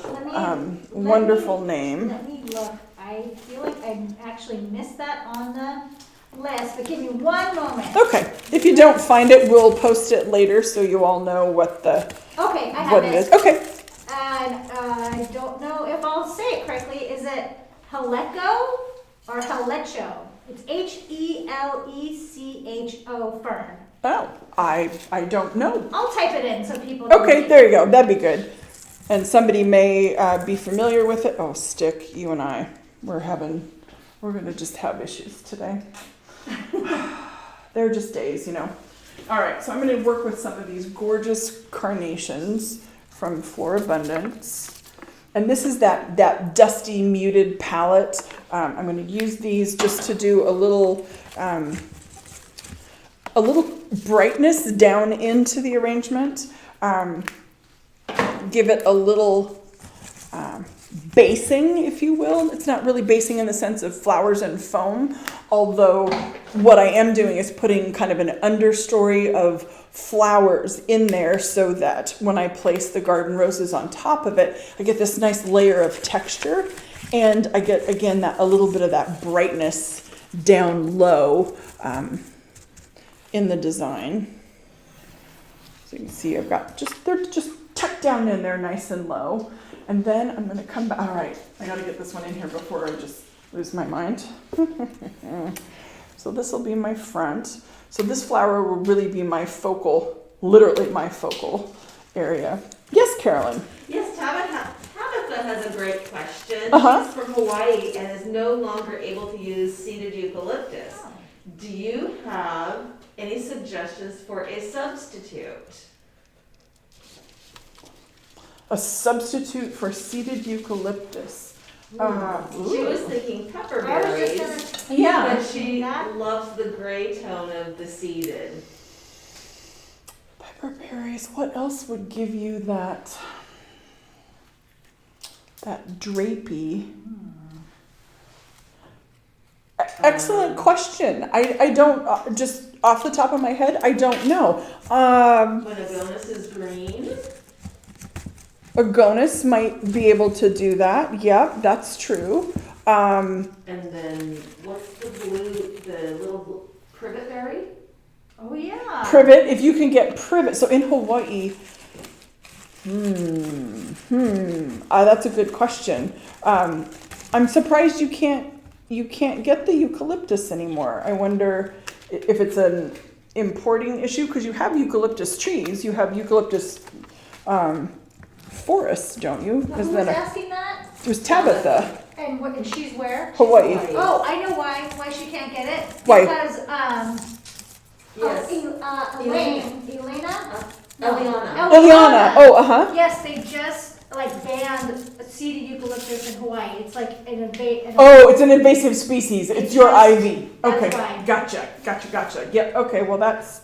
name. Let me look. I feel like I actually missed that on the list, but give me one moment. Okay. If you don't find it, we'll post it later so you all know what Okay, I have what it. it is. Okay. And I don't know if I'll say it correctly. Is it Heleco or Helecho? It's Helecho fern. Oh, I don't know. I'll type it in so people know. Okay, there you go. That'd be good. And somebody may be familiar with it. Oh, Stick, you and I, we're going to just have issues today. They're just days, All right, so I'm going to work with some of these gorgeous carnations from Flora Abundance. And this is that dusty, muted palette I'm going to use these just to do a little brightness down into the arrangement. Give it a little basing, if you will. It's not really basing in the sense of flowers and foam, although what I am doing is putting kind of an understory of flowers in there so that when I place the garden roses on top of it, I get this nice layer of texture, and I get, again, that a little bit of that brightness down low in the design. So you can see I've got they're just tucked down in there nice and low. And then I'm going to come back. All right, I got to get this one in here before I just lose my mind. So this will be my front. So this flower will really be my focal, literally my focal area. Yes, Carolyn? Yes, Tabitha has a great question. Uh-huh. She's from Hawaii and is no longer able to use seeded eucalyptus. Do you have any suggestions for a substitute? A substitute for seeded eucalyptus. She was thinking pepperberries, Yeah. but she loves the gray tone of the seeded. Pepperberries. What else would give you that drapey? Excellent question. I don't, just off the top of my head, I don't know. When agonis is green. Agonis might be able to do that. Yeah, that's true. And then what's the blue, the little privet berry? Oh, yeah. Privet, if you can get privet. So in Hawaii, that's a good question. I'm surprised you can't get the eucalyptus anymore. I wonder if it's an importing issue, because you have eucalyptus trees, you have eucalyptus forests, don't you? Who was asking that? It was Tabitha. And she's where? Hawaii. Oh, I know why she can't get it. Why? Because, Yes. Eliana? Eliana. Oh, uh-huh. Yes, they just banned seeded eucalyptus in Hawaii. It's like Oh, it's an invasive species. It's your ivy. That's Okay, why. gotcha. Yep, okay, well that's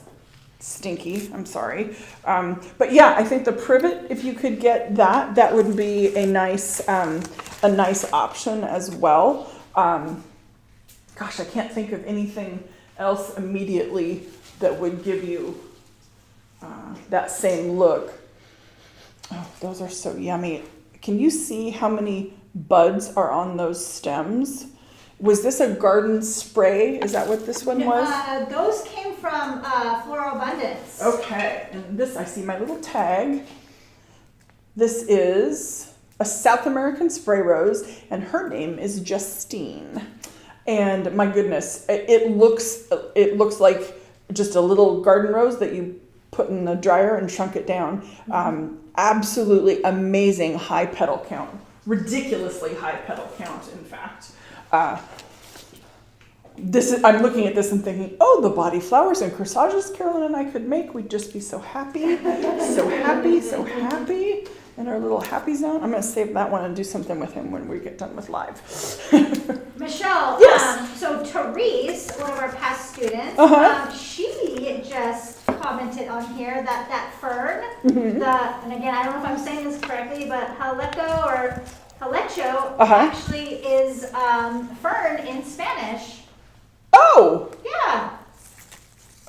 stinky. I'm sorry. But yeah, I think the privet, if you could get that would be a nice option as well. Gosh, I can't think of anything else immediately that would give you that same look. Oh, those are so yummy. Can you see how many buds are on those stems? Was this a garden spray? Is that what this one was? Those came from Floral Bounty. Okay, and this, I see my little tag. This is a South American spray rose, and her name is Justine. And my goodness, it looks like just a little garden rose that you put in the dryer and shrunk it down. Absolutely amazing high petal count. Ridiculously high petal count, in fact. I'm looking at this and thinking, oh, the body flowers and corsages Carolyn and I could make. We'd just be so happy, so happy in our little happy zone. I'm going to save that one and do something with him when we get done with live. Michelle, Yes. So Therese, one of our past students, she just commented on here that fern, and again, I don't know if I'm saying this correctly, but haleco or halecho actually is fern in Spanish. Oh, Yeah.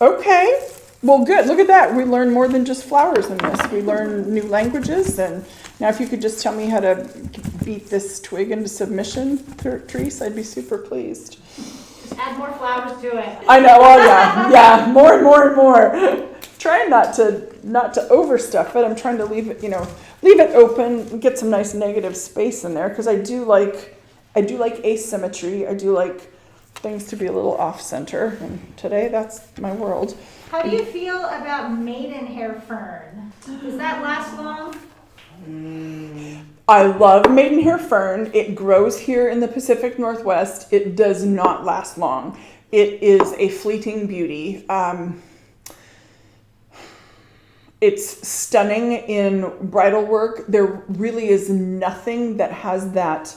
okay. Well, good. Look at that. We learn more than just flowers in this. We learn new languages. And now if you could just tell me how to beat this twig into submission, Therese, I'd be super pleased. Just add more flowers to it. I know. Oh, yeah. More and more and more. Trying not to overstuff it. I'm trying to leave it open, get some nice negative space in there, because I do like asymmetry. I do like things to be a little off center. And today, that's my world. How do you feel about maidenhair fern? Does that last long? I love maidenhair fern. It grows here in the Pacific Northwest. It does not last long. It is a fleeting beauty. It's stunning in bridal work. There really is nothing that has that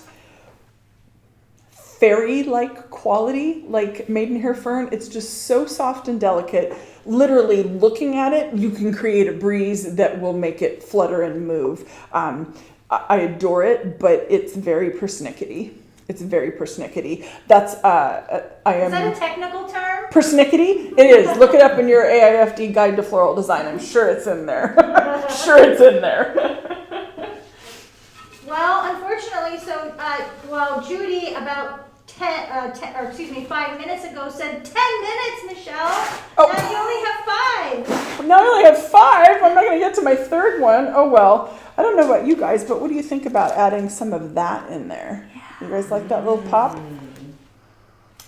fairy-like quality, like maidenhair fern. It's just so soft and delicate. Literally looking at it, you can create a breeze that will make it flutter and move. I adore it, but it's very persnickety. It's very persnickety. That's Is that a technical term? persnickety? It is. Look it up in your AIFD Guide to Floral Design. I'm sure it's in there. Sure it's in there. Well, unfortunately, Judy about 5 minutes ago said 10 minutes, Michelle. Oh. Now you only have 5. Now I only have 5. I'm not going to get to my third one. Oh well. I don't know about you guys, but what do you think about adding some of that in there? You guys like that little pop?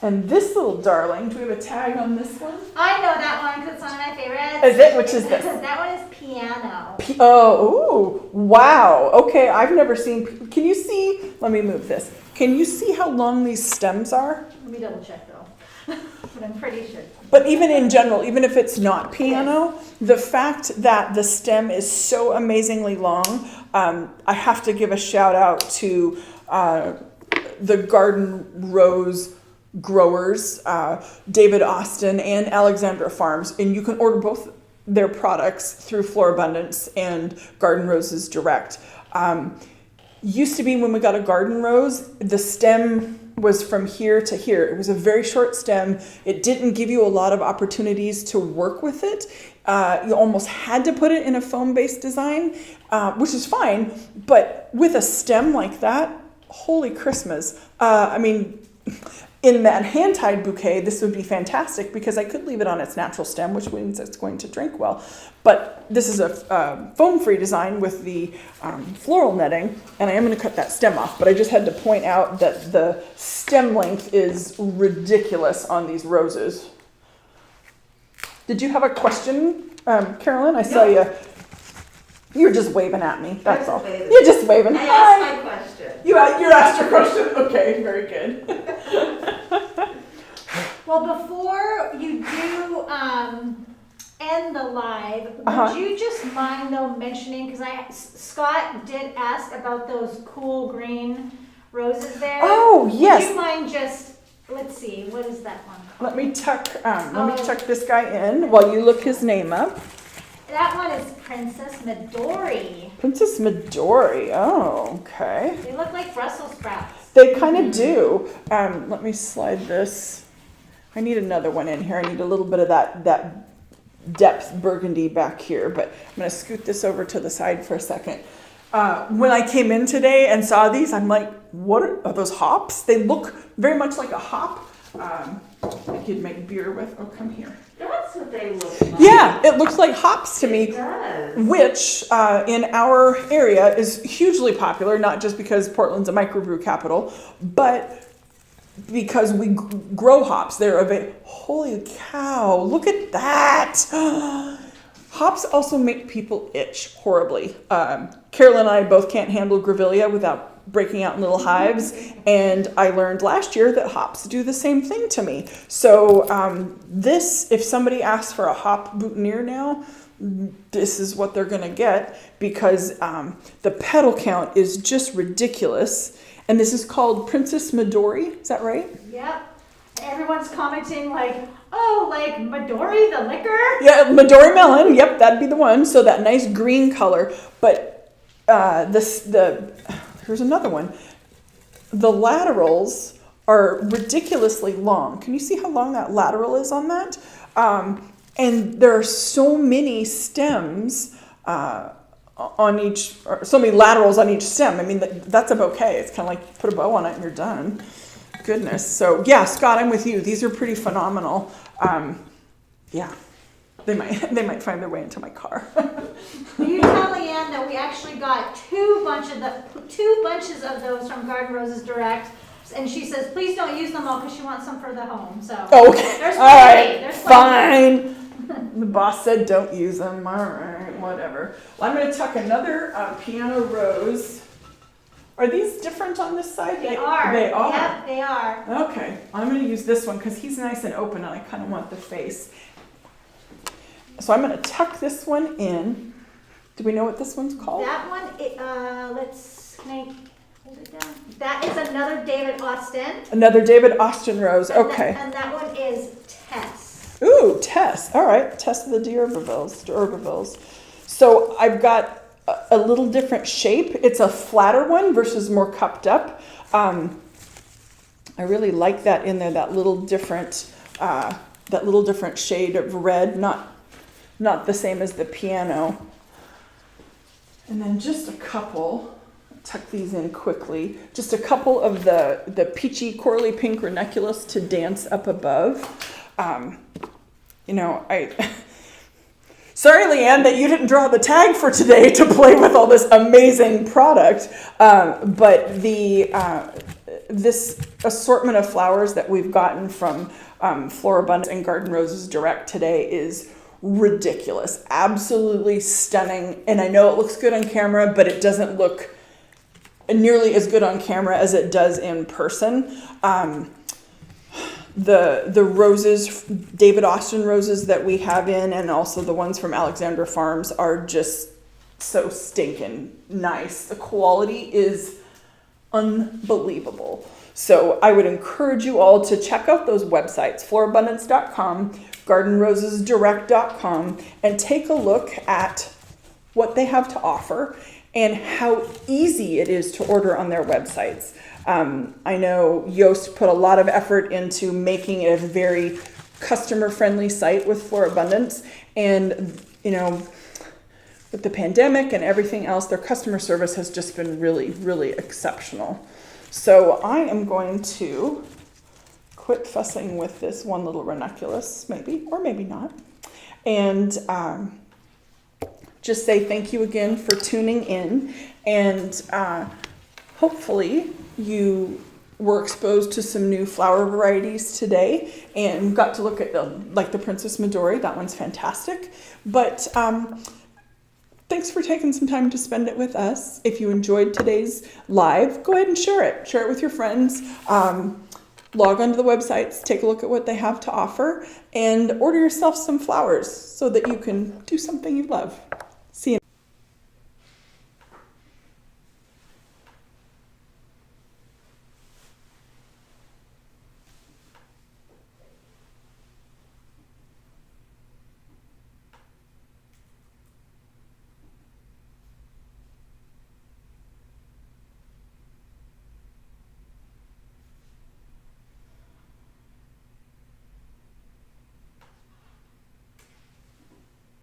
And this little darling, do we have a tag on this one? I know that one because it's one of my favorites. Is it? Which is this? That one is piano. Ooh, wow. Okay, I've never seen, can you see, let me move this. Can you see how long these stems are? Let me double check though. But I'm pretty sure. But even in general, even if it's not piano, the fact that the stem is so amazingly long, I have to give a shout out to the Garden Rose growers, David Austin and Alexandra Farms, and you can order both their products through Floral Abundance and Garden Roses direct. Used to be when we got a garden rose, the stem was from here to here. It was a very short stem. It didn't give you a lot of opportunities to work with it. You almost had to put it in a foam-based design, which is fine. But with a stem like that, holy Christmas. I mean, in that hand-tied bouquet, this would be fantastic because I could leave it on its natural stem, which means it's going to drink well. But this is a foam-free design with the floral netting, and I am going to cut that stem off. But I just had to point out that the stem length is ridiculous on these roses. Did you have a question, Carolyn? I saw you. You're just waving at me. That's all. You're just waving. I asked my question. You asked your question. Okay, very good. Well, before you do end the live, would you just mind though mentioning, because Scott did ask about those cool green roses there. Oh, yes. Would you mind just, let's see, what is that one called? Let me tuck this guy in while you look his name up. That one is Princess Midori. Princess Midori. Oh, okay. They look like Brussels sprouts. They kind of do. Let me slide this. I need another one in here. I need a little bit of that depth burgundy back here, but I'm going to scoot this over to the side for a second. When I came in today and saw these, I'm like, what are those hops? They look very much like a hop. Like you'd make beer with. Oh, come here. That's what they look like. Yeah, it looks like hops to me. It does. Which in our area is hugely popular, not just because Portland's a microbrew capital, but because we grow hops. They're holy cow, look at that. Hops also make people itch horribly. Carolyn and I both can't handle grevillea without breaking out in little hives, and I learned last year that hops do the same thing to me. So if somebody asks for a hop boutonniere now, this is what they're gonna get, because the petal count is just ridiculous. And this is called Princess Midori, is that right? Yep. Everyone's commenting like, oh, like Midori, the liquor? Yeah, Midori melon, yep, that'd be the one. So that nice green color, but here's another one. The laterals are ridiculously long. Can you see how long that lateral is on that? And there are so many stems on each, or so many laterals on each stem. I mean, that's a bouquet. It's kind of like put a bow on it and you're done. Goodness. So yeah, Scott, I'm with you. These are pretty phenomenal. Yeah, they might find their way into my car. Will you tell Leanne that we actually got two bunches of those from Garden Roses Direct, and she says please don't use them all because she wants some for the home. So Okay. There's All right. There's plenty. Fine. The boss said don't use them. All right, whatever. Well, I'm going to tuck another piano rose. Are these different on this side? They are. They are. Yep, they are. Okay, I'm going to use this one because he's nice and open and I kind of want the face. So I'm going to tuck this one in. Do we know what this one's called? That one, Hold it down. That is another David Austin. Another David Austin rose. And Okay. and that one is Tess. Ooh, Tess. All right, Tess of the d'Urbervilles. So I've got a little different shape. It's a flatter one versus more cupped up. I really like that in there. That little different shade of red. Not the same as the piano. And then just a couple. Tuck these in quickly. Just a couple of the peachy corally pink ranunculus to dance up above. Sorry, Leanne, that you didn't draw the tag for today to play with all this amazing product. But this assortment of flowers that we've gotten from Floral Bounty and Garden Roses Direct today is ridiculous. Absolutely stunning. And I know it looks good on camera, but it doesn't look nearly as good on camera as it does in person. The roses, David Austin roses that we have in, and also the ones from Alexandra Farms are just so stinking nice. The quality is unbelievable. So I would encourage you all to check out those websites, florabundance.com, gardenrosesdirect.com, and take a look at what they have to offer and how easy it is to order on their websites. I know Yoast put a lot of effort into making it a very customer-friendly site with Florabundance, and with the pandemic and everything else, their customer service has just been really, really exceptional. So I am going to quit fussing with this one little ranunculus, maybe, or maybe not, and just say thank you again for tuning in, and hopefully you were exposed to some new flower varieties today and got to look at the Princess Midori. That one's fantastic. But thanks for taking some time to spend it with us. If you enjoyed today's live, go ahead and share it. Share it with your friends. Log onto the websites, take a look at what they have to offer, and order yourself some flowers so that you can do something you love.